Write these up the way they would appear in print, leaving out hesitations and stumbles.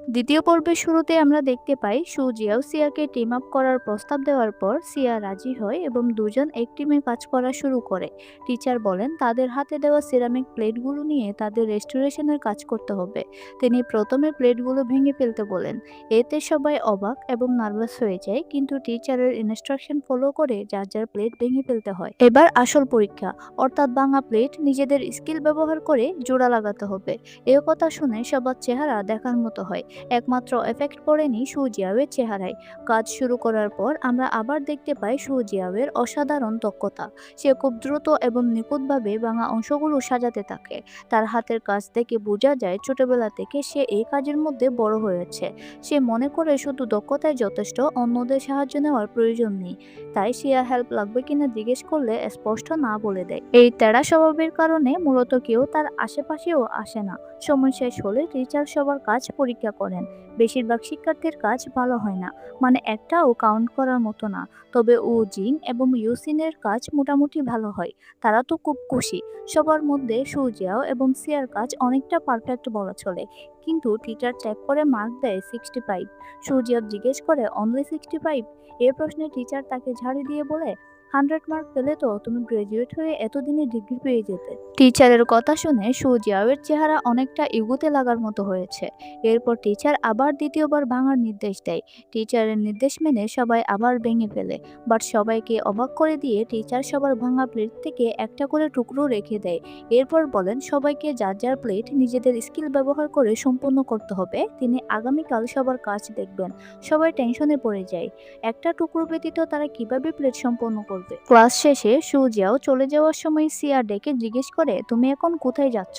দ্বিতীয় পর্বের শুরুতে আমরা দেখতে পাই সুজিয়াও সিয়াকে টিম আপ করার প্রস্তাব দেওয়ার পর সিয়া রাজি হয় এবং দুজন এক টিমে কাজ করা শুরু করে। টিচার বলেন তাদের হাতে দেওয়া সিরামিক প্লেটগুলো নিয়ে তাদের রেস্টোরেশনের কাজ করতে হবে। তিনি প্রথমে প্লেটগুলো ভেঙে ফেলতে বলেন। এতে সবাই অবাক এবং নার্ভাস হয়ে যায়, কিন্তু টিচারের ইনস্ট্রাকশন ফলো করে যার যার প্লেট ভেঙে ফেলতে হয়। এবার আসল পরীক্ষা, অর্থাৎ ভাঙা প্লেট নিজেদের স্কিল ব্যবহার করে জোড়া লাগাতে হবে। এ কথা শুনে সবার চেহারা দেখার মতো হয়। একমাত্র এফেক্ট পড়েনি সুজিয়াওয়ের চেহারায়। কাজ শুরু করার পর আমরা আবার দেখতে পাই সুজিয়াওয়ের অসাধারণ দক্ষতা। সে খুব দ্রুত এবং নিখুঁতভাবে ভাঙা অংশগুলো সাজাতে থাকে। তার হাতের কাজ থেকে বোঝা যায় ছোটবেলা থেকে সে এই কাজের মধ্যে বড় হয়েছে। সে মনে করে শুধু দক্ষতাই যথেষ্ট, অন্যদের সাহায্য নেওয়ার প্রয়োজন নেই। তাই সিয়া হেল্প লাগবে কিনা জিজ্ঞেস করলে স্পষ্ট না বলে দেয়। এই তেড়া স্বভাবের কারণে মূলত কেউ তার আশেপাশেও আসে না। সময় শেষ হলে টিচার সবার কাজ পরীক্ষা করেন। বেশিরভাগ শিক্ষার্থীর কাজ ভালো হয় না, মানে একটাও কাউন্ট করার মতো না। তবে ও জিন এবং ইউসিনের কাজ মোটামুটি ভালো হয়। তারা তো খুব খুশি। সবার মধ্যে সুজিয়াও এবং সিয়ার কাজ অনেকটা পারফেক্ট বলা চলে। কিন্তু টিচার চেক করে মার্ক দেয় 65। সুজিয়াও জিজ্ঞেস করে অনলি 65? এ প্রশ্নে টিচার তাকে ঝাড়ি দিয়ে বলে, 100 মার্ক পেলে তো তুমি গ্রাজুয়েট হয়ে এতদিনে ডিগ্রি পেয়ে যেতে। টিচারের কথা শুনে সুজিয়াওয়ের চেহারা অনেকটা ইগোতে লাগার মতো হয়েছে। এরপর টিচার আবার দ্বিতীয়বার ভাঙার নির্দেশ দেয়। টিচারের নির্দেশ মেনে সবাই আবার ভেঙে ফেলে। বাট সবাইকে অবাক করে দিয়ে টিচার সবার ভাঙা প্লেট থেকে একটা করে টুকরো রেখে দেয়। এরপর বলেন সবাইকে যার যার প্লেট নিজেদের স্কিল ব্যবহার করে সম্পূর্ণ করতে হবে। তিনি আগামীকাল সবার কাজ দেখবেন। সবাই টেনশনে পড়ে যায়। একটা টুকরো ব্যতীত তারা কিভাবে প্লেট সম্পন্ন করবে। ক্লাস শেষে সুজিয়াও চলে যাওয়ার সময় সিয়া ডেকে জিজ্ঞেস করে, তুমি এখন কোথায় যাচ্ছ?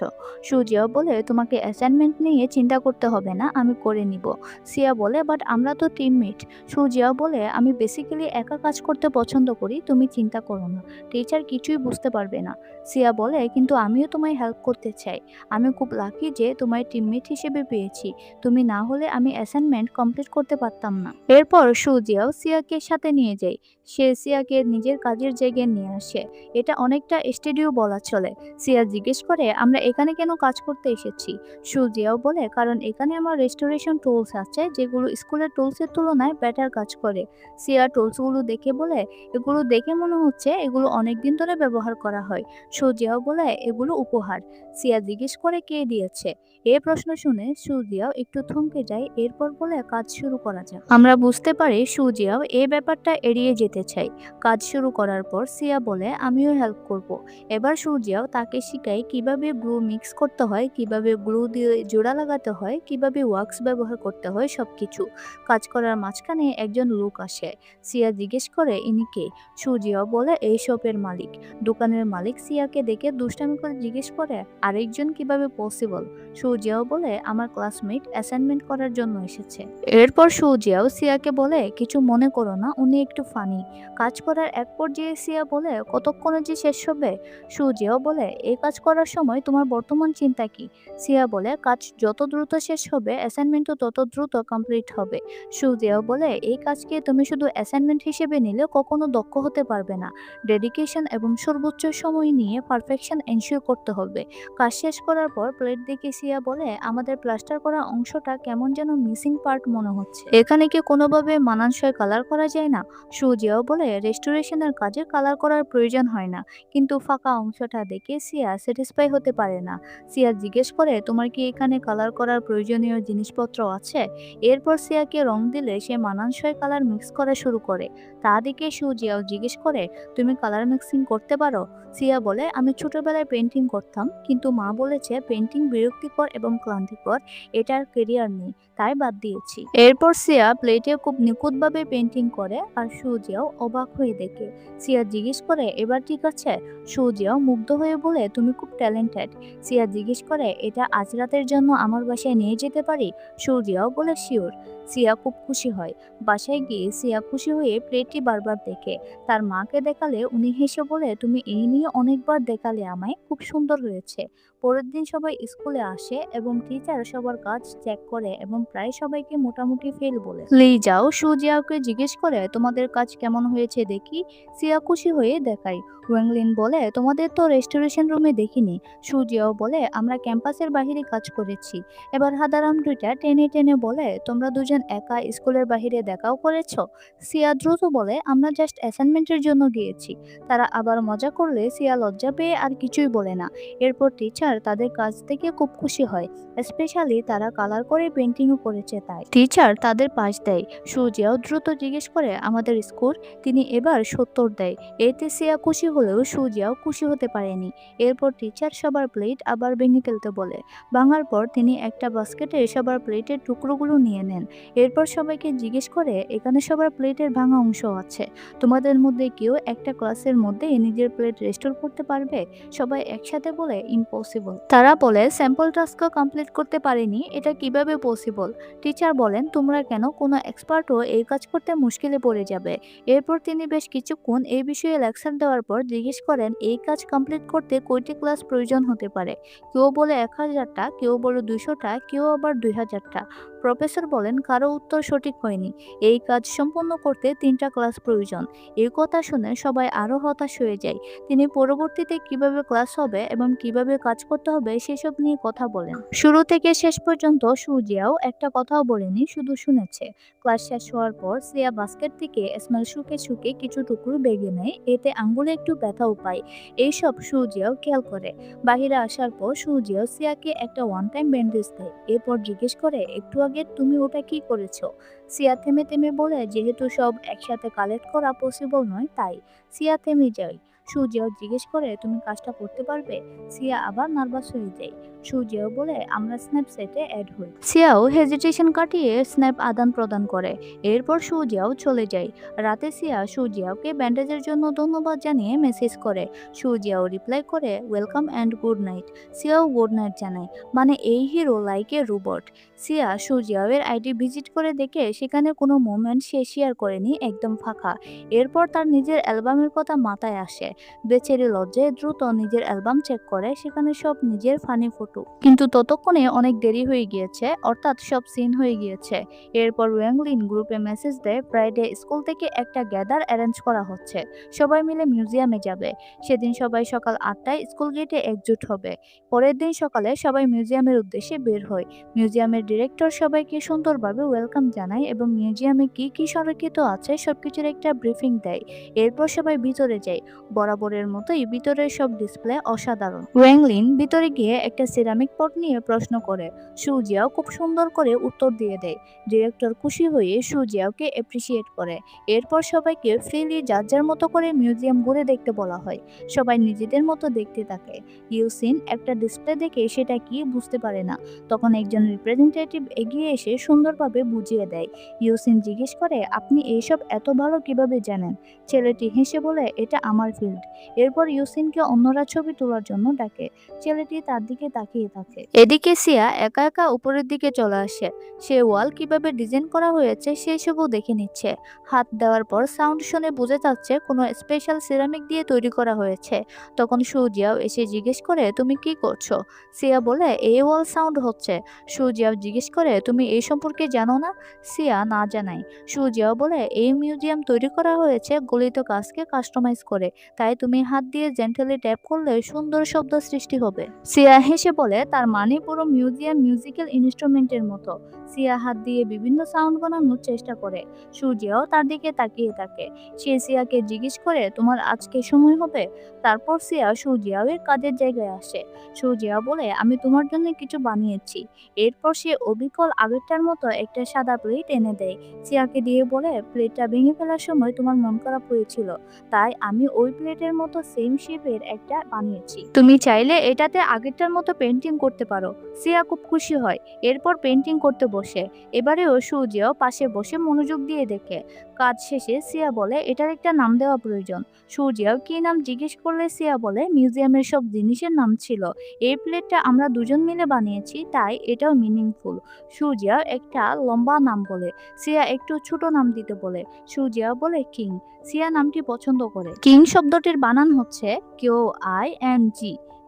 সুজিয়াও বলে, তোমাকে অ্যাসাইনমেন্ট নিয়ে চিন্তা করতে হবে না, আমি করে নিব। সিয়া বলে, বাট আমরা তো টিমমেট। সুজিয়াও বলে, আমি বেসিক্যালি একা কাজ করতে পছন্দ করি, তুমি চিন্তা করো না। টিচার কিছুই বুঝতে পারবে না। সিয়া বলে, কিন্তু আমিও তোমায় হেল্প করতে চাই। আমি খুব লাকি যে তোমায় টিমমেট হিসেবে পেয়েছি। তুমি না হলে আমি অ্যাসাইনমেন্ট কমপ্লিট করতে পারতাম না। এরপর সুজিয়াও সিয়াকে সাথে নিয়ে যায়। সে সিয়াকে নিজের কাজের জায়গায় নিয়ে আসে। এটা অনেকটা স্টুডিও বলা চলে। সিয়া জিজ্ঞেস করে, আমরা এখানে কেন কাজ করতে এসেছি? সুজিয়াও বলে, কারণ এখানে আমার রেস্টোরেশন টুলস আছে যেগুলো স্কুলের টুলসের তুলনায় বেটার কাজ করে। সিয়া টুলসগুলো দেখে বলে, এগুলো দেখে মনে হচ্ছে এগুলো অনেকদিন ধরে ব্যবহার করা হয়। সুজিয়াও বলে, এগুলো উপহার। সিয়া জিজ্ঞেস করে, কে দিয়েছে? এ প্রশ্ন শুনে সুজিয়াও একটু থমকে যায়। এরপর বলে, কাজ শুরু করা যাক। আমরা বুঝতে পারি সুজিয়াও এই ব্যাপারটা এড়িয়ে যেতে চায়। কাজ শুরু করার পর সিয়া বলে, আমিও হেল্প করব। এবার সূর্যাও তাকে শিখায় কিভাবে গ্লু মিক্স করতে হয়, কিভাবে গ্লু দিয়ে জোড়া লাগাতে হয়, কিভাবে ওয়াক্স ব্যবহার করতে হয়, সবকিছু। কাজ করার মাঝখানে একজন লোক আসে। সিয়া জিজ্ঞেস করে, ইনি কে? সূর্যাও বলে, এই শপের মালিক। দোকানের মালিক সিয়াকে দেখে দুষ্টামি করে জিজ্ঞেস করে, আরেকজন কিভাবে পসিবল? সূর্যাও বলে, আমার ক্লাসমেট অ্যাসাইনমেন্ট করার জন্য এসেছে। এরপর সূর্যাও সিয়াকে বলে, কিছু মনে করো না, উনি একটু ফানি। কাজ করার এক পর্যায়ে সিয়া বলে, কতক্ষণে যে শেষ হবে? সুজিয়াও বলে, এই কাজ করার সময় তোমার বর্তমান চিন্তা কি? সিয়া বলে, কাজ যত দ্রুত শেষ হবে অ্যাসাইনমেন্টও তত দ্রুত কমপ্লিট হবে। সুজিয়াও বলে, এই কাজকে তুমি শুধু অ্যাসাইনমেন্ট হিসেবে নিলে কখনো দক্ষ হতে পারবে না। ডেডিকেশন এবং সর্বোচ্চ সময় নিয়ে পারফেকশন এনশিওর করতে হবে। কাজ শেষ করার পর প্লেট দেখে সিয়া বলে, আমাদের প্লাস্টার করা অংশটা কেমন যেন মিসিং পার্ট মনে হচ্ছে। এখানে কি কোনোভাবে মানানসই কালার করা যায় না? সুজিয়াও বলে, রেস্টোরেশনের কাজে কালার করার প্রয়োজন হয় না। কিন্তু ফাঁকা অংশটা দেখে সিয়া স্যাটিসফাই হতে পারে না। সিয়া জিজ্ঞেস করে, তোমার কি এখানে কালার করার প্রয়োজনীয় জিনিসপত্র আছে? এরপর সিয়াকে রং দিলে সে মানানসই কালার মিক্স করা শুরু করে। তা দেখে সুজিয়াও জিজ্ঞেস করে, তুমি কালার মিক্সিং করতে পারো? সিয়া বলে, আমি ছোটবেলায় পেন্টিং করতাম, কিন্তু মা বলেছে পেন্টিং বিরক্তিকর এবং ক্লান্তিকর, এটার কেরিয়ার নেই, তাই বাদ দিয়েছি। এরপর সিয়া প্লেটে খুব নিখুঁতভাবে পেন্টিং করে আর সুজিয়াও অবাক হয়ে দেখে। সিয়া জিজ্ঞেস করে, এবার ঠিক আছে? সুজিয়াও মুগ্ধ হয়ে বলে, তুমি খুব ট্যালেন্টেড। সিয়া জিজ্ঞেস করে, এটা আজ রাতের জন্য আমার বাসায় নিয়ে যেতে পারি? সুজিয়াও বলে, শিওর। সিয়া খুব খুশি হয়। বাসায় গিয়ে সিয়া খুশি হয়ে প্লেটটি বারবার দেখে। তার মাকে দেখালে উনি হেসে বলে, তুমি এই নিয়ে অনেকবার দেখালে আমায়, খুব সুন্দর হয়েছে। পরের দিন সবাই স্কুলে আসে এবং টিচার সবার কাজ চেক করে এবং প্রায় সবাইকে মোটামুটি ফেল বলে। লি যাও সু জিয়াওকে জিজ্ঞেস করে, তোমাদের কাজ কেমন হয়েছে দেখি। সিয়া খুশি হয়ে দেখায়। ওয়াংলিন বলে, তোমাদের তো রেস্টোরেশন রুমে দেখিনি। সু জিয়াও বলে, আমরা ক্যাম্পাসের বাহিরে কাজ করেছি। এবার হাদারাম দুইটা টেনে টেনে বলে, তোমরা দুজন একা স্কুলের বাহিরে দেখাও করেছো। সিয়া দ্রুত বলে, আমরা জাস্ট অ্যাসাইনমেন্টের জন্য গিয়েছি। তারা আবার মজা করলে সিয়া লজ্জা পেয়ে আর কিছুই বলে না। এরপর টিচার তাদের কাজ থেকে খুব খুশি হয়, স্পেশালি তারা কালার করে পেন্টিংও করেছে তাই। টিচার তাদের পাশ দেয়। সুজিয়াও দ্রুত জিজ্ঞেস করে, আমাদের স্কোর? তিনি এবার 70 দেয়। এতে সিয়া খুশি হলেও সুজিয়াও খুশি হতে পারেনি। এরপর টিচার সবার প্লেট আবার ভেঙে ফেলতে বলে। ভাঙার পর তিনি একটা বাস্কেটে সবার প্লেটের টুকরোগুলো নিয়ে নেন। এরপর সবাইকে জিজ্ঞেস করে, এখানে সবার প্লেটের ভাঙা অংশ আছে, তোমাদের মধ্যে কেউ একটা ক্লাসের মধ্যে নিজের প্লেট রেস্টোর করতে পারবে? সবাই একসাথে বলে, ইম্পসিবল। তারা বলে, স্যাম্পল টাস্কও কমপ্লিট করতে পারেনি, এটা কিভাবে পসিবল? টিচার বলেন, তোমরা কেন, কোনো এক্সপার্টও এই কাজ করতে মুশকিলে পড়ে যাবে। এরপর তিনি বেশ কিছুক্ষণ এই বিষয়ে লেকচার দেওয়ার পর জিজ্ঞেস করেন, এই কাজ কমপ্লিট করতে কয়টি ক্লাস প্রয়োজন হতে পারে? কেউ বলে 1000টা, কেউ বলে 200টা, কেউ আবার 2000টা। প্রফেসর বলেন, কারো উত্তর সঠিক হয়নি, এই কাজ সম্পন্ন করতে 3টা ক্লাস প্রয়োজন। এই কথা শুনে সবাই আরো হতাশ হয়ে যায়। তিনি পরবর্তীতে কিভাবে ক্লাস হবে এবং কিভাবে কাজ করতে হবে সেসব নিয়ে কথা বলেন। শুরু থেকে শেষ পর্যন্ত সুজিয়াও একটা কথাও বলেনি, শুধু শুনেছে। ক্লাস শেষ হওয়ার পর সিয়া বাস্কেট থেকে স্মেল শুকে শুকে কিছু টুকরো বেগে নেয়, এতে আঙ্গুলে একটু ব্যথাও পায়। এইসব সুজিয়াও খেয়াল করে। বাহিরে আসার পর সুজিয়াও সিয়াকে একটা ওয়ান টাইম ব্যান্ডেজ দেয়। এরপর জিজ্ঞেস করে, একটু আগে তুমি ওটা কি করেছো? সিয়া থেমে থেমে বলে, যেহেতু সব একসাথে কালেক্ট করা পসিবল নয় তাই। সিয়া থেমে যায়। সুজিয়াও জিজ্ঞেস করে, তুমি কাজটা করতে পারবে? সিয়া আবার নার্ভাস হয়ে যায়। সুজিয়াও বলে, আমরা স্ন্যাপ সেটে অ্যাড হই। সিয়াও হেজিটেশন কাটিয়ে স্ন্যাপ আদান প্রদান করে। এরপর সুজিয়াও চলে যায়। রাতে সিয়া সুজিয়াওকে ব্যান্ডেজের জন্য ধন্যবাদ জানিয়ে মেসেজ করে। সুজিয়াও রিপ্লাই করে, ওয়েলকাম অ্যান্ড গুড নাইট। সিয়াও গুড নাইট জানায়, মানে এই হিরো লাইক এ রোবট। সিয়া সুজিয়াওয়ের আইডি ভিজিট করে দেখে সেখানে কোনো মোমেন্ট সে শেয়ার করেনি, একদম ফাঁকা। এরপর তার নিজের অ্যালবামের কথা মাথায় আসে। বেচারি লজ্জায় দ্রুত নিজের অ্যালবাম চেক করে, সেখানে সব নিজের ফানি ফটো। কিন্তু ততক্ষণে অনেক দেরি হয়ে গিয়েছে, অর্থাৎ সব সিন হয়ে গিয়েছে। এরপর ওয়াংলিন গ্রুপে মেসেজ দেয়, ফ্রাইডে স্কুল থেকে একটা গ্যাদার অ্যারেঞ্জ করা হচ্ছে, সবাই মিলে মিউজিয়ামে যাবে। সেদিন সবাই সকাল 8টায় স্কুল গেটে একজুট হবে। পরের দিন সকালে সবাই মিউজিয়ামের উদ্দেশ্যে বের হয়। মিউজিয়ামের ডিরেক্টর সবাইকে সুন্দরভাবে ওয়েলকাম জানায় এবং মিউজিয়ামে কি কি সংরক্ষিত আছে সবকিছুর একটা ব্রিফিং দেয়। এরপর সবাই ভিতরে যায়। বরাবরের মতোই ভিতরের সব ডিসপ্লে অসাধারণ। ওয়াংলিন ভিতরে গিয়ে একটা সিরামিক পট নিয়ে প্রশ্ন করে। সুজিয়াও খুব সুন্দর করে উত্তর দিয়ে দেয়। ডিরেক্টর খুশি হয়ে সুজিয়াওকে অ্যাপ্রিসিয়েট করে। এরপর সবাইকে ফ্রিলি যার যার মতো করে মিউজিয়াম ঘুরে দেখতে বলা হয়। সবাই নিজেদের মতো দেখতে থাকে। ইউসিন একটা ডিসপ্লে দেখে সেটা কি বুঝতে পারে না। তখন একজন রিপ্রেজেন্টেটিভ এগিয়ে এসে সুন্দরভাবে বুঝিয়ে দেয়। ইউসিন জিজ্ঞেস করে, আপনি এইসব এত ভালো কিভাবে জানেন? ছেলেটি হেসে বলে, এটা আমার ফিল্ড। এরপর ইউসিনকে অন্যরা ছবি তোলার জন্য ডাকে। ছেলেটি তার দিকে তাকিয়ে থাকে। এদিকে সিয়া একা একা উপরের দিকে চলে আসে। সে ওয়াল কিভাবে ডিজাইন করা হয়েছে সেসবও দেখে নিচ্ছে। হাত দেওয়ার পর সাউন্ড শুনে বোঝা যাচ্ছে কোনো স্পেশাল সিরামিক দিয়ে তৈরি করা হয়েছে। তখন সুজিয়াও এসে জিজ্ঞেস করে, তুমি কি করছো? সিয়া বলে, এই ওয়াল সাউন্ড হচ্ছে। সুজিয়াও জিজ্ঞেস করে, তুমি এই সম্পর্কে জানো না? সিয়া না জানায়। সুজিয়াও বলে, এই মিউজিয়াম তৈরি করা হয়েছে গলিত কাজকে কাস্টমাইজ করে, তাই তুমি হাত দিয়ে জেন্টালি ট্যাপ করলে সুন্দর শব্দ সৃষ্টি হবে। সিয়া হেসে বলে, তার মানে পুরো মিউজিয়াম মিউজিক্যাল ইনস্ট্রুমেন্টের মতো। সিয়া হাত দিয়ে বিভিন্ন সাউন্ড বানানোর চেষ্টা করে। সুজিয়াও তার দিকে তাকিয়ে থাকে। সে সিয়াকে জিজ্ঞেস করে, তোমার আজকে সময় হবে? তারপর সিয়া সুজিয়াও এর কাজের জায়গায় আসে। সুজিয়া বলে, আমি তোমার জন্য কিছু বানিয়েছি। এরপর সে অবিকল আগেরটার মতো একটা সাদা প্লেট এনে দেয়। সিয়াকে দিয়ে বলে, প্লেটটা ভেঙে ফেলার সময় তোমার মন খারাপ হয়েছিল, তাই আমি ওই প্লেটের মতো সেম শেপের একটা বানিয়েছি। তুমি চাইলে এটাতে আগেরটার মতো পেন্টিং করতে পারো। সিয়া খুব খুশি হয়। এরপর পেন্টিং করতে বসে। এবারেও সুজিয়াও পাশে বসে মনোযোগ দিয়ে দেখে। কাজ শেষে সিয়া বলে, এটার একটা নাম দেওয়া প্রয়োজন। সুজিয়াও কি নাম জিজ্ঞেস করলে সিয়া বলে, মিউজিয়ামের সব জিনিসের নাম ছিল। এই প্লেটটা আমরা দুজন মিলে বানিয়েছি, তাই এটাও মিনিংফুল। সুজিয়াও একটা লম্বা নাম বলে। সিয়া একটু ছোট নাম দিতে বলে। সুজিয়া বলে, কিং। সিয়া নামটি পছন্দ করে। কিং শব্দটির বানান হচ্ছে KING।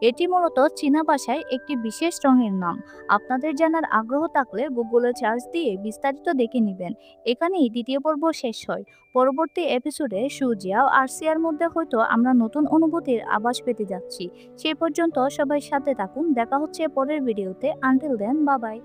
এটি মূলত চীনা ভাষায় একটি বিশেষ রঙের নাম। আপনাদের জানার আগ্রহ থাকলে গুগলে সার্চ দিয়ে বিস্তারিত দেখে নিবেন। এখানেই দ্বিতীয় পর্ব শেষ হয়। পরবর্তী এপিসোডে সুজিয়াও আর সিয়ার মধ্যে হয়তো আমরা নতুন অনুভূতির আভাস পেতে যাচ্ছি। সেই পর্যন্ত সবাই সাথে থাকুন। দেখা হচ্ছে পরের ভিডিওতে। Until then, bye by.